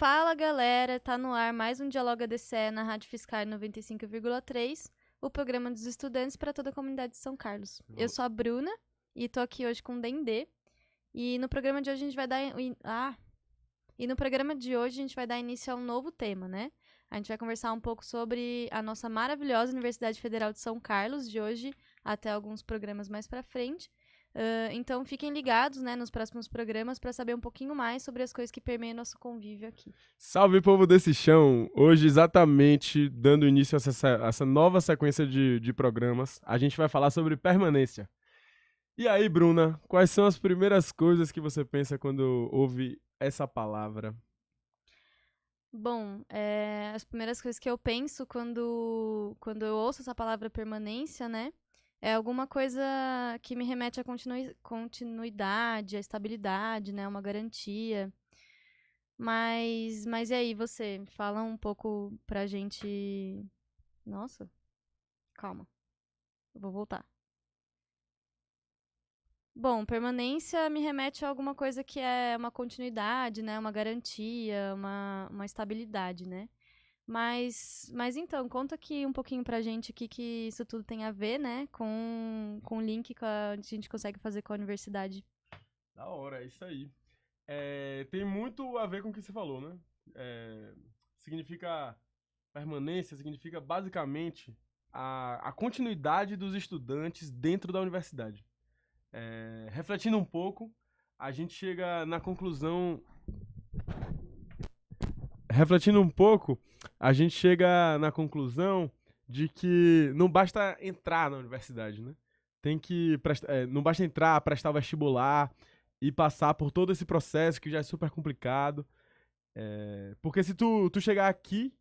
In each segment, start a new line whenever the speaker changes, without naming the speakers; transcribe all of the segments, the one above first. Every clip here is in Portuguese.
Fala galera, tá no ar mais um Dialoga DCE na Rádio Fiscal 95,3, o programa dos estudantes para toda a comunidade de São Carlos. Eu sou a Bruna e tô aqui hoje com o Dendê. E no programa de hoje a gente vai dar início a um novo tema, né? A gente vai conversar um pouco sobre a nossa maravilhosa Universidade Federal de São Carlos, de hoje até alguns programas mais pra frente. Então fiquem ligados, né, nos próximos programas para saber um pouquinho mais sobre as coisas que permeiam nosso convívio aqui.
Salve, povo desse chão! Hoje, exatamente, dando início a essa nova sequência de programas, a gente vai falar sobre permanência. E aí, Bruna, quais são as primeiras coisas que você pensa quando ouve essa palavra?
Bom, as primeiras coisas que eu penso quando eu ouço essa palavra permanência, né, é alguma coisa que me remete à continuidade, à estabilidade, né, uma garantia. Mas e aí, você? Fala um pouco pra gente... Nossa, calma. Eu vou voltar. Bom, permanência me remete a alguma coisa que é uma continuidade, né? Uma garantia, uma estabilidade, né? Mas então, conta aqui um pouquinho pra gente o que isso tudo tem a ver, né? Com o link que a gente consegue fazer com a universidade.
Da hora, é isso aí. Tem muito a ver com o que você falou, né? Significa permanência, significa basicamente a continuidade dos estudantes dentro da universidade. Refletindo um pouco, a gente chega na conclusão. Refletindo um pouco, a gente chega na conclusão de que não basta entrar na universidade, né? Não basta entrar, prestar o vestibular e passar por todo esse processo que já é super complicado. Porque se tu chegar aqui.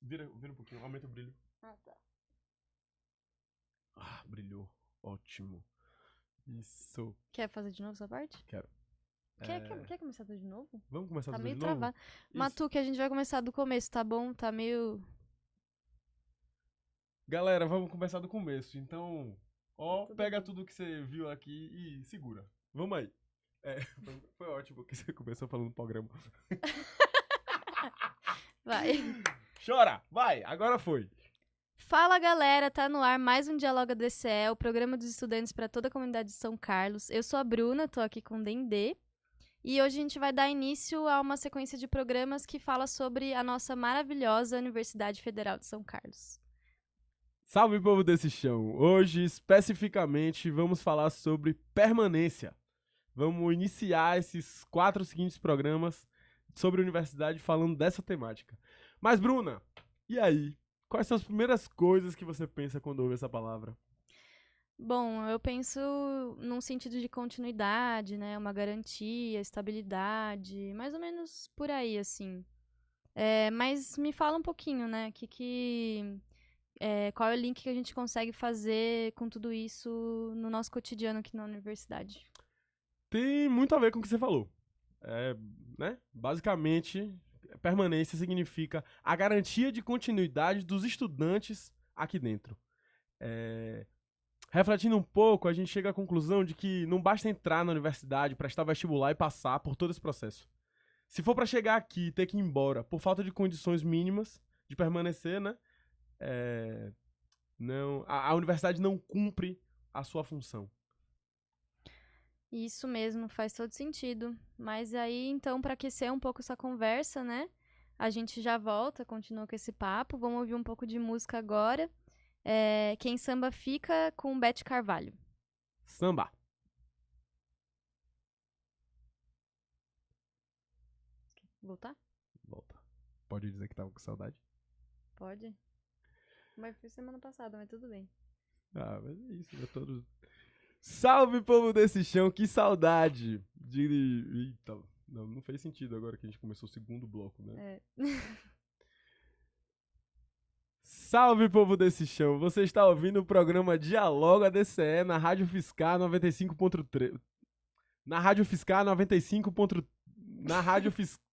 Vira um pouquinho, aumenta o brilho.
Ah, tá.
Brilhou. Ótimo. Isso.
Quer fazer de novo essa parte?
Quero.
Quer começar tudo de novo?
Vamos começar
Tá
tudo
meio
de novo?
travado.
Isso.
Matu, que a gente vai começar do começo, tá bom? Tá meio...
Galera, vamos começar do começo. Então,
Tudo
pega
bem.
tudo que você viu aqui e segura. Vamos aí. Foi ótimo que você começou falando do programa.
Vai.
Chora! Vai! Agora foi.
Fala galera, tá no ar mais um Dialoga DCE, o programa dos estudantes para toda a comunidade de São Carlos. Eu sou a Bruna, tô aqui com o Dendê. E hoje a gente vai dar início a uma sequência de programas que fala sobre a nossa maravilhosa Universidade Federal de São Carlos.
Salve, povo desse chão! Hoje, especificamente, vamos falar sobre permanência. Vamos iniciar esses 4 seguintes programas sobre a universidade falando dessa temática. Mas, Bruna, e aí? Quais são as primeiras coisas que você pensa quando ouve essa palavra?
Bom, eu penso num sentido de continuidade, né? Uma garantia, estabilidade, mais ou menos por aí, assim. Mas me fala um pouquinho, né? Qual é o link que a gente consegue fazer com tudo isso no nosso cotidiano aqui na universidade?
Tem muito a ver com o que você falou. Né? Basicamente, permanência significa a garantia de continuidade dos estudantes aqui dentro. Refletindo um pouco, a gente chega à conclusão de que não basta entrar na universidade, prestar vestibular e passar por todo esse processo. Se for para chegar aqui e ter que ir embora por falta de condições mínimas de permanecer, né? A universidade não cumpre a sua função.
Isso mesmo, faz todo sentido. Mas aí, então, para aquecer um pouco essa conversa, né? A gente já volta, continua com esse papo. Vamos ouvir um pouco de música agora. Quem Samba Fica com Beth Carvalho.
Samba.
Voltar?
Volta. Pode dizer que tava com saudade?
Pode. Mas foi semana passada, mas tudo bem.
Mas é isso, né? Salve, povo desse chão, que saudade Eita, não fez sentido agora que a gente começou o segundo bloco, né? Salve, povo desse chão, você está ouvindo o programa Dialoga DCE na Rádio Fiscal 95.3. Na Rádio Fiscal 95. Na Rádio Fiscal.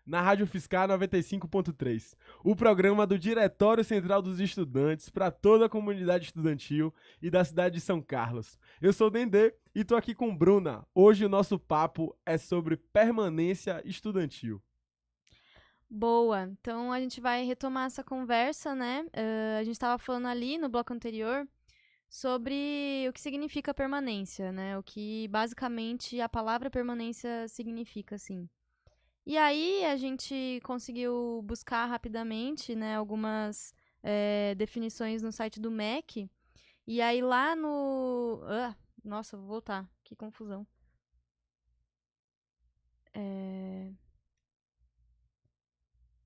na Rádio Fiscal 95.3, o programa do Diretório Central dos Estudantes para toda a comunidade estudantil e da cidade de São Carlos. Eu sou o Dendê e estou aqui com Bruna. Hoje o nosso papo é sobre permanência estudantil.
Boa, então a gente vai retomar essa conversa, né? A gente estava falando ali no bloco anterior sobre o que significa permanência, né? O que basicamente a palavra permanência significa, assim. E aí a gente conseguiu buscar rapidamente, né, algumas definições no site do MEC. E aí lá no... nossa, vou voltar. Que confusão.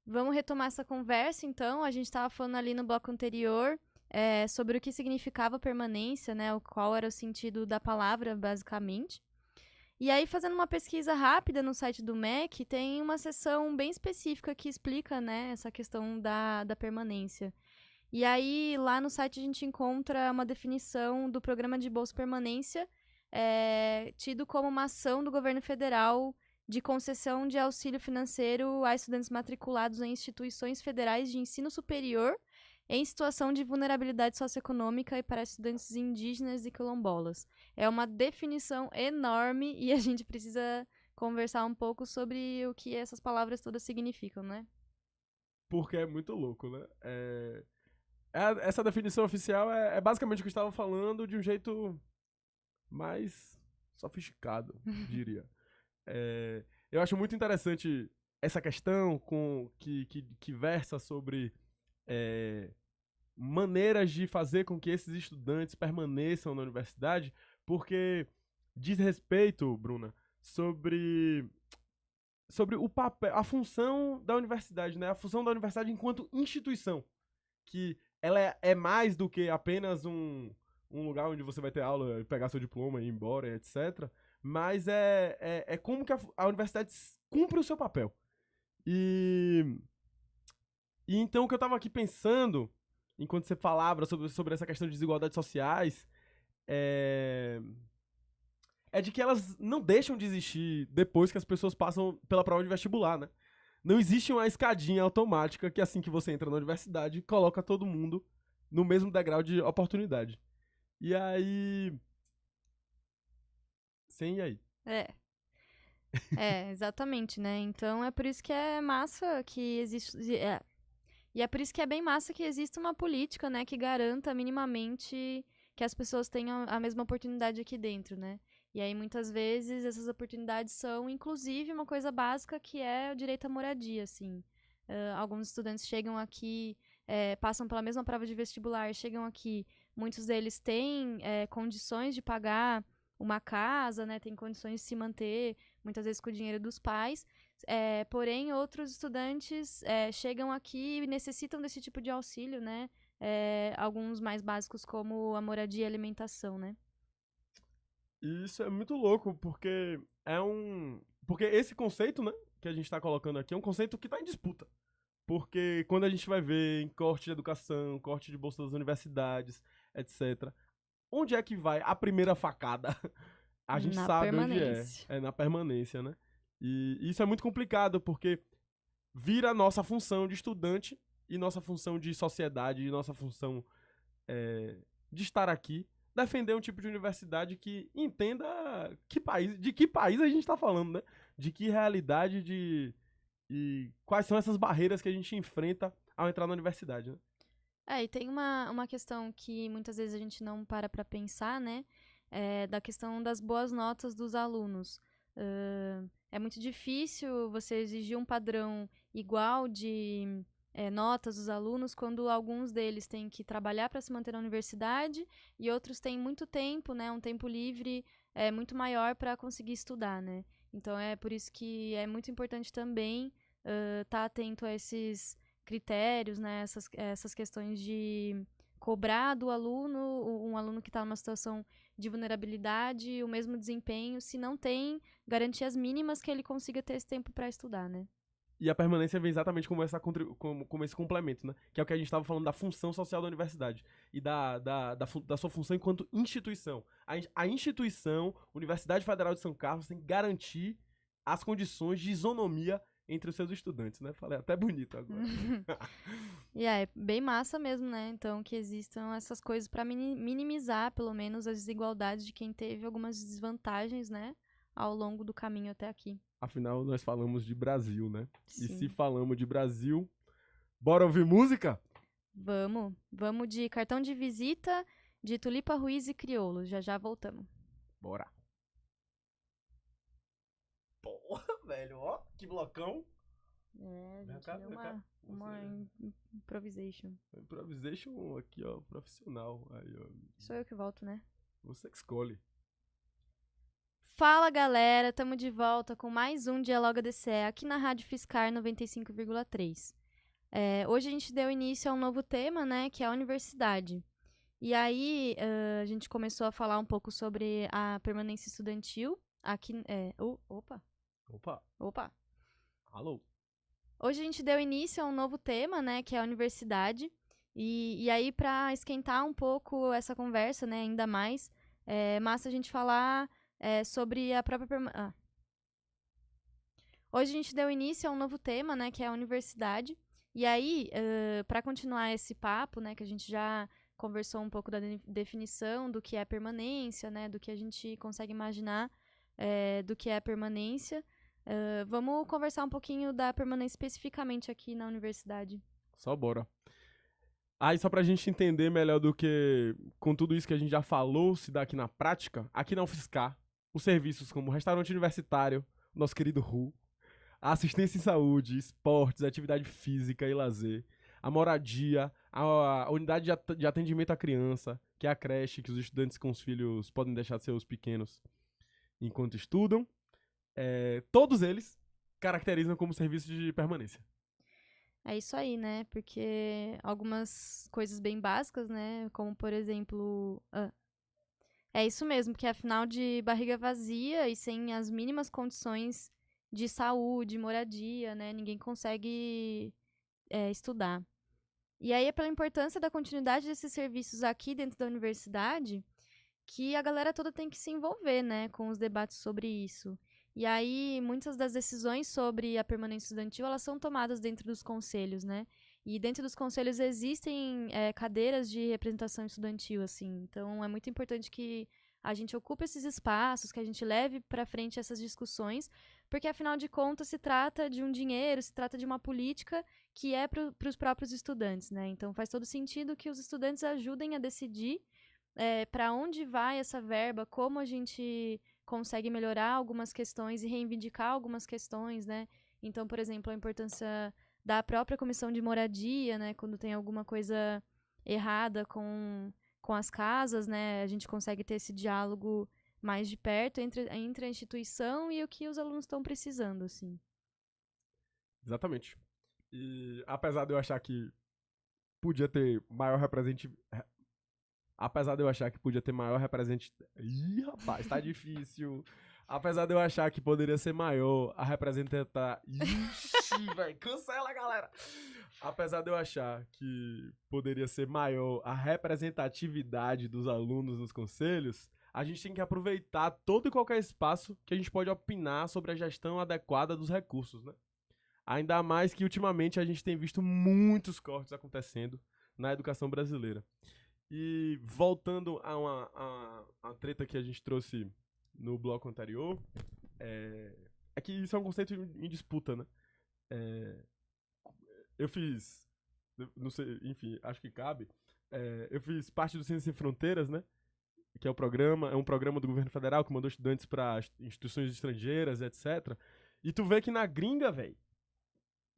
Vamos retomar essa conversa, então. A gente estava falando ali no bloco anterior sobre o que significava permanência, né? Qual era o sentido da palavra, basicamente. E aí, fazendo uma pesquisa rápida no site do MEC, tem uma seção bem específica que explica, né, essa questão da permanência. E aí, lá no site, a gente encontra uma definição do programa de Bolsa Permanência, tido como uma ação do governo federal de concessão de auxílio financeiro a estudantes matriculados em instituições federais de ensino superior em situação de vulnerabilidade socioeconômica e para estudantes indígenas e quilombolas. É uma definição enorme e a gente precisa conversar um pouco sobre o que essas palavras todas significam, né?
Porque é muito louco, né? Essa definição oficial é basicamente o que eu estava falando de um jeito mais sofisticado, diria. Eu acho muito interessante essa questão que versa sobre maneiras de fazer com que esses estudantes permaneçam na universidade, porque diz respeito, Bruna, sobre o papel, a função da universidade, né? A função da universidade enquanto instituição, que ela é mais do que apenas um lugar onde você vai ter aula, pegar seu diploma e ir embora, etc. Mas é como que a universidade cumpre o seu papel. E então o que eu tava aqui pensando, enquanto você falava sobre essa questão de desigualdades sociais, é de que elas não deixam de existir depois que as pessoas passam pela prova de vestibular, né? Não existe uma escadinha automática que assim que você entra na universidade, coloca todo mundo no mesmo degrau de oportunidade. E aí... Sim, e aí?
Exatamente, né? Então é por isso que é massa que existe. E é por isso que é bem massa que exista uma política, né, que garanta minimamente que as pessoas tenham a mesma oportunidade aqui dentro, né? E aí, muitas vezes, essas oportunidades são, inclusive, uma coisa básica que é o direito à moradia, assim. Alguns estudantes chegam aqui, passam pela mesma prova de vestibular, chegam aqui, muitos deles têm condições de pagar uma casa, né, têm condições de se manter, muitas vezes com o dinheiro dos pais, porém, outros estudantes chegam aqui e necessitam desse tipo de auxílio, né? Alguns mais básicos, como a moradia e a alimentação, né?
E isso é muito louco, porque Porque esse conceito, né, que a gente tá colocando aqui é um conceito que tá em disputa. Porque quando a gente vai ver em corte de educação, corte de bolsa das universidades, etc., onde é que vai a primeira facada? A gente
Na
sabe onde é.
permanência.
É na permanência, né? E isso é muito complicado, porque vira nossa função de estudante e nossa função de sociedade e nossa função de estar aqui, defender um tipo de universidade que entenda de que país a gente está falando, né? De que realidade e quais são essas barreiras que a gente enfrenta ao entrar na universidade, né?
E tem uma questão que muitas vezes a gente não para pra pensar, né? Da questão das boas notas dos alunos. É muito difícil você exigir um padrão igual de notas dos alunos quando alguns deles têm que trabalhar para se manter na universidade e outros têm muito tempo, né? Um tempo livre muito maior para conseguir estudar, né? Então é por isso que é muito importante também estar atento a esses critérios, né, essas questões de cobrar do aluno, um aluno que está numa situação de vulnerabilidade, o mesmo desempenho, se não tem garantias mínimas que ele consiga ter esse tempo para estudar, né?
E a permanência vem exatamente como esse complemento, né? Que é o que a gente estava falando da função social da universidade e da sua função enquanto instituição. A instituição, Universidade Federal de São Carlos, tem que garantir as condições de isonomia entre os seus estudantes, né? Falei até bonito agora.
E é bem massa mesmo, né? Então, que existam essas coisas para minimizar, pelo menos, as desigualdades de quem teve algumas desvantagens, né? Ao longo do caminho até aqui.
Afinal, nós falamos de Brasil, né? E se
Sim.
falamos de Brasil, bora ouvir música?
Vamos de Cartão de Visita, de Tulipa Ruiz e Criolo. Já já voltamos.
Bora. Porra, velho, ó, que blocão.
É, a
Vem
gente
cá,
deu
vem cá.
uma improvisation.
Improvisation aqui, ó, profissional. Aí, ó.
Sou eu que volto, né?
Você que escolhe.
Fala, galera! Tamo de volta com mais um Dialoga DCE aqui na Rádio Fiscar 95,3. Hoje a gente deu início a um novo tema, né, que é a universidade. E aí, a gente começou a falar um pouco sobre a permanência estudantil aqui... opa!
Opa, alô.
Hoje a gente deu início a um novo tema, né, que é a universidade. E aí, para esquentar um pouco essa conversa, né, ainda mais, é massa a gente falar sobre a própria... Hoje a gente deu início a um novo tema, né, que é a universidade. E aí, para continuar esse papo, né, que a gente já conversou um pouco da definição do que é permanência, né, do que a gente consegue imaginar do que é permanência, vamos conversar um pouquinho da permanência especificamente aqui na universidade.
Só bora. Aí, só pra gente entender melhor do que com tudo isso que a gente já falou, se dá aqui na prática, aqui na UFSCar, os serviços como restaurante universitário, nosso querido RU, a assistência em saúde, esportes, atividade física e lazer, a moradia, a unidade de atendimento à criança, que é a creche, que os estudantes com os filhos podem deixar seus pequenos enquanto estudam, todos eles caracterizam como serviços de permanência.
É isso aí, né? Porque algumas coisas bem básicas, né? Como, por exemplo... é isso mesmo, porque afinal de barriga vazia e sem as mínimas condições de saúde, moradia, né? Ninguém consegue estudar. E aí é pela importância da continuidade desses serviços aqui dentro da universidade que a galera toda tem que se envolver, né? Com os debates sobre isso. E aí, muitas das decisões sobre a permanência estudantil, elas são tomadas dentro dos conselhos, né? E dentro dos conselhos existem cadeiras de representação estudantil, assim. Então, é muito importante que a gente ocupe esses espaços, que a gente leve para frente essas discussões, porque, afinal de contas, se trata de um dinheiro, se trata de uma política que é para os próprios estudantes, né? Então, faz todo sentido que os estudantes ajudem a decidir para onde vai essa verba, como a gente consegue melhorar algumas questões e reivindicar algumas questões, né? Então, por exemplo, a importância da própria comissão de moradia, né? Quando tem alguma coisa errada com as casas, né? A gente consegue ter esse diálogo mais de perto entre a instituição e o que os alunos estão precisando, assim.
Exatamente. E apesar de eu achar que podia ter maior representatividade. Apesar de eu achar que podia ter maior representatividade. Ih, rapaz, tá difícil. Apesar de eu achar que poderia ser maior a representatividade. Ixi, velho, cancela, galera. Apesar de eu achar que poderia ser maior a representatividade dos alunos nos conselhos, a gente tem que aproveitar todo e qualquer espaço que a gente pode opinar sobre a gestão adequada dos recursos, né? Ainda mais que ultimamente a gente tem visto muitos cortes acontecendo na educação brasileira. E voltando a uma treta que a gente trouxe no bloco anterior, é que isso é um conceito em disputa, né? Eu fiz, não sei, enfim, acho que cabe, eu fiz parte do Ciência Sem Fronteiras, né? Que é um programa do governo federal que mandou estudantes para instituições estrangeiras, etc. E tu vê que na gringa, velho,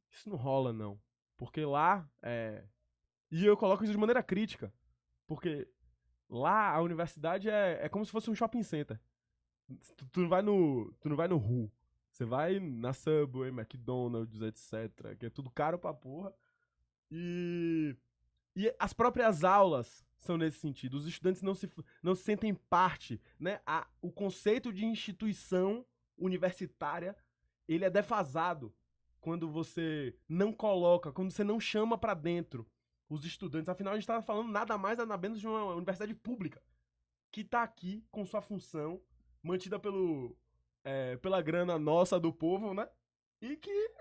isso não rola, não. Porque lá, e eu coloco isso de maneira crítica, porque lá a universidade é como se fosse um shopping center. Tu não vai no RU. Você vai na Subway, McDonald's, etc. Que é tudo caro pra porra. E as próprias aulas são nesse sentido. Os estudantes não se sentem parte, né? O conceito de instituição universitária, ele é defasado quando você não coloca, quando você não chama pra dentro os estudantes. Afinal, a gente tá falando nada mais, nada menos de uma universidade pública que tá aqui com sua função, mantida pela grana nossa do povo, né? E que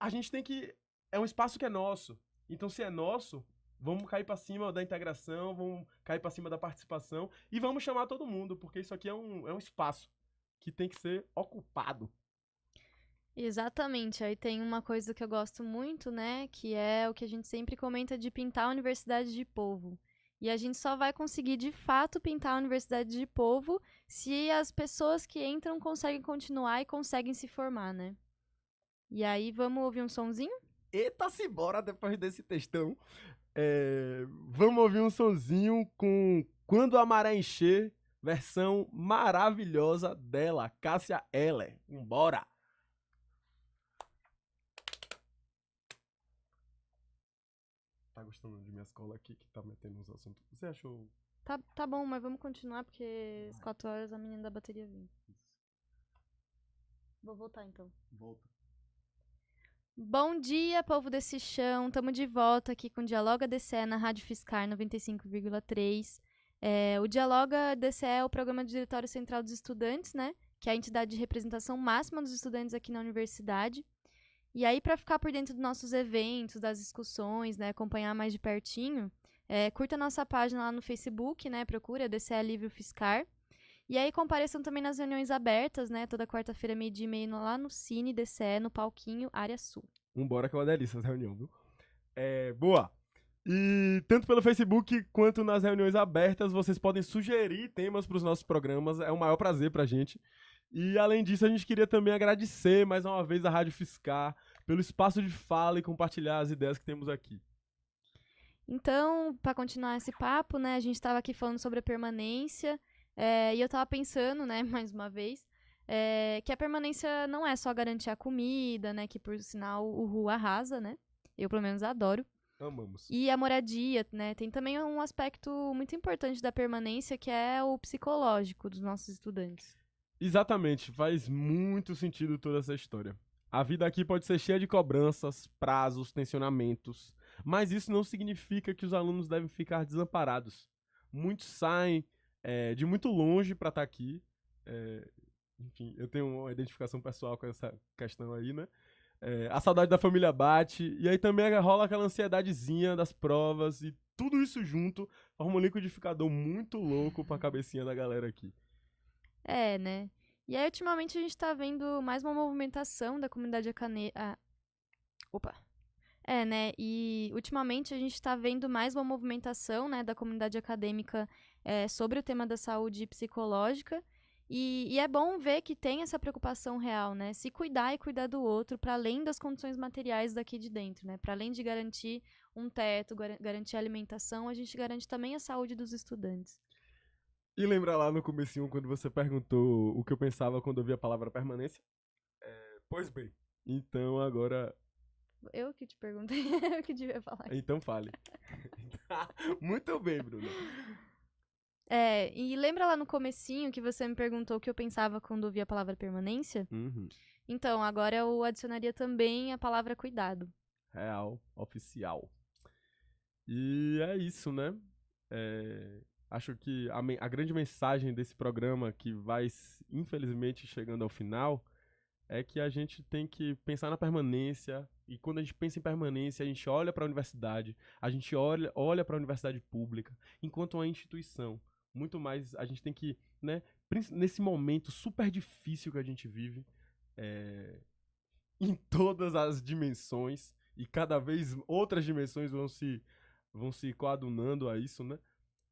a gente tem que... É um espaço que é nosso. Então, se é nosso, vamos cair pra cima da integração, vamos cair pra cima da participação e vamos chamar todo mundo, porque isso aqui é um espaço que tem que ser ocupado.
Exatamente. Aí tem uma coisa que eu gosto muito, né? Que é o que a gente sempre comenta de pintar a universidade de povo. E a gente só vai conseguir, de fato, pintar a universidade de povo se as pessoas que entram conseguem continuar e conseguem se formar, né? E aí, vamos ouvir um sonzinho?
Eita, se bora depois desse textão. Vamos ouvir um sonzinho com Quando a Maré Encher, versão maravilhosa dela, Cássia Eller. Vambora! Tá gostando de minha escola aqui, que tá metendo uns assuntos? Você achou...
Tá bom, mas vamos continuar, porque às 4 horas a menina da bateria vem. Vou voltar, então.
Volta.
Bom dia, povo desse chão. Tamo de volta aqui com o Dialoga DCE na Rádio Fiscar 95,3. O Dialoga DCE é o programa do Diretório Central dos Estudantes, né? Que é a entidade de representação máxima dos estudantes aqui na universidade. E aí, para ficar por dentro dos nossos eventos, das discussões, né? Acompanhar mais de pertinho, curta a nossa página lá no Facebook, né? Procura DCE Livre Fiscar. E aí compareçam também nas reuniões abertas, né? Toda quarta-feira, 12h30, lá no Cine DCE, no Palquinho, Área Sul.
Vambora que é uma delícia essa reunião, viu? Boa! E tanto pelo Facebook quanto nas reuniões abertas, vocês podem sugerir temas para os nossos programas. É um maior prazer pra gente. E além disso, a gente queria também agradecer mais uma vez a Rádio Fiscar pelo espaço de fala e compartilhar as ideias que temos aqui.
Então, para continuar esse papo, né? A gente estava aqui falando sobre a permanência. E eu tava pensando, né, mais uma vez, que a permanência não é só garantir a comida, né, que por sinal o RU arrasa, né, eu pelo menos adoro.
Amamos.
E a moradia, né, tem também um aspecto muito importante da permanência, que é o psicológico dos nossos estudantes.
Exatamente, faz muito sentido toda essa história. A vida aqui pode ser cheia de cobranças, prazos, tensionamentos, mas isso não significa que os alunos devem ficar desamparados. Muitos saem de muito longe para estar aqui. Enfim, eu tenho uma identificação pessoal com essa questão aí, né? A saudade da família bate, e aí também rola aquela ansiedadezinha das provas, e tudo isso junto forma um liquidificador muito louco pra cabecinha da galera aqui.
Né? E aí, ultimamente, a gente tá vendo mais uma movimentação da comunidade acadêmica. Opa! Né? E ultimamente a gente está vendo mais uma movimentação, né, da comunidade acadêmica sobre o tema da saúde psicológica. E é bom ver que tem essa preocupação real, né? Se cuidar e cuidar do outro, para além das condições materiais daqui de dentro, né? Para além de garantir um teto, garantir a alimentação, a gente garante também a saúde dos estudantes.
E lembra lá no comecinho, quando você perguntou o que eu pensava quando eu vi a palavra permanência? Pois bem, então agora...
Eu que te perguntei, eu que devia falar.
Então fale. Muito bem, Bruna.
E lembra lá no comecinho que você me perguntou o que eu pensava quando ouvi a palavra permanência?
Uhum.
Então, agora eu adicionaria também a palavra cuidado.
Real, oficial. E é isso, né? Acho que a grande mensagem desse programa, que vai, infelizmente, chegando ao final, é que a gente tem que pensar na permanência, e quando a gente pensa em permanência, a gente olha para a universidade, a gente olha para a universidade pública, enquanto uma instituição. Muito mais, a gente tem que, né, nesse momento super difícil que a gente vive, em todas as dimensões, e cada vez outras dimensões vão se coadunando a isso, né?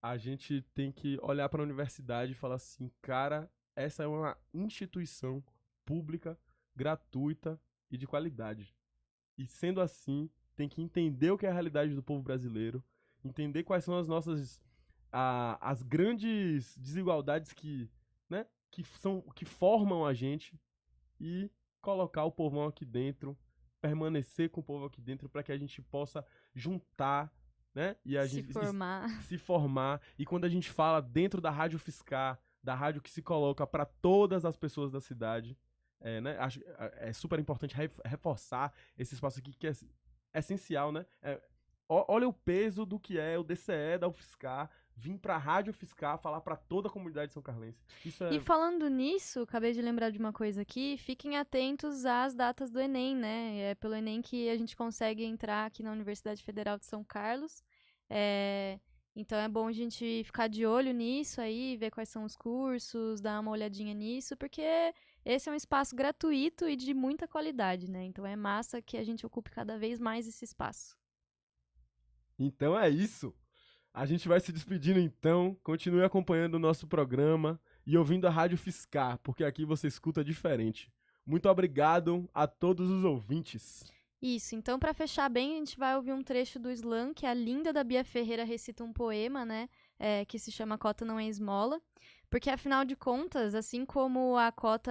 A gente tem que olhar para a universidade e falar assim, cara, essa é uma instituição pública, gratuita e de qualidade. E sendo assim, tem que entender o que é a realidade do povo brasileiro, entender quais são as grandes desigualdades né, que formam a gente, e colocar o povão aqui dentro, permanecer com o povo aqui dentro, para que a gente possa juntar, né? E se formar. E quando a gente fala dentro da Rádio Fiscar, da rádio que se coloca para todas as pessoas da cidade, né? É super importante reforçar esse espaço aqui, que é essencial, né? Olha o peso do que é o DCE da UFSCar vir pra Rádio Fiscar falar pra toda a comunidade são carlense. Isso
E falando nisso, acabei de lembrar de uma coisa aqui, fiquem atentos às datas do Enem, né? É pelo Enem que a gente consegue entrar aqui na Universidade Federal de São Carlos. Então é bom a gente ficar de olho nisso aí, ver quais são os cursos, dar uma olhadinha nisso, porque esse é um espaço gratuito e de muita qualidade, né? Então é massa que a gente ocupe cada vez mais esse espaço.
Então é isso. A gente vai se despedindo então. Continue acompanhando o nosso programa e ouvindo a Rádio Fiscar, porque aqui você escuta diferente. Muito obrigado a todos os ouvintes.
Isso, então para fechar bem, a gente vai ouvir um trecho do slam, que a Linda da Bia Ferreira recita um poema, né, que se chama Cota Não é Esmola, porque afinal de contas, assim como a cota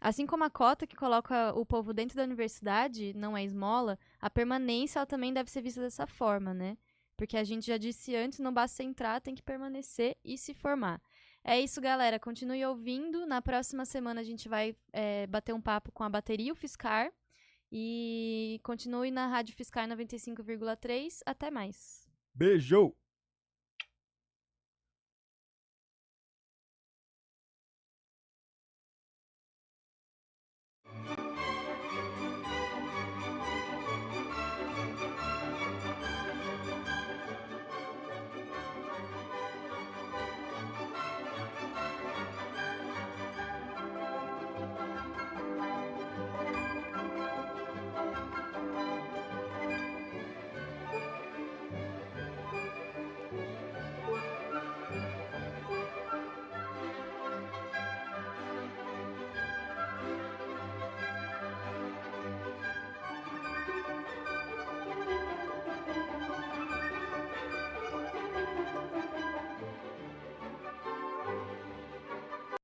assim como a cota que coloca o povo dentro da universidade não é esmola, a permanência ela também deve ser vista dessa forma, né? Porque a gente já disse antes, não basta entrar, tem que permanecer e se formar. É isso, galera. Continue ouvindo. Na próxima semana a gente vai bater um papo com a bateria UFSCar. E continue na Rádio Fiscar 95,3. Até mais.
Beijou!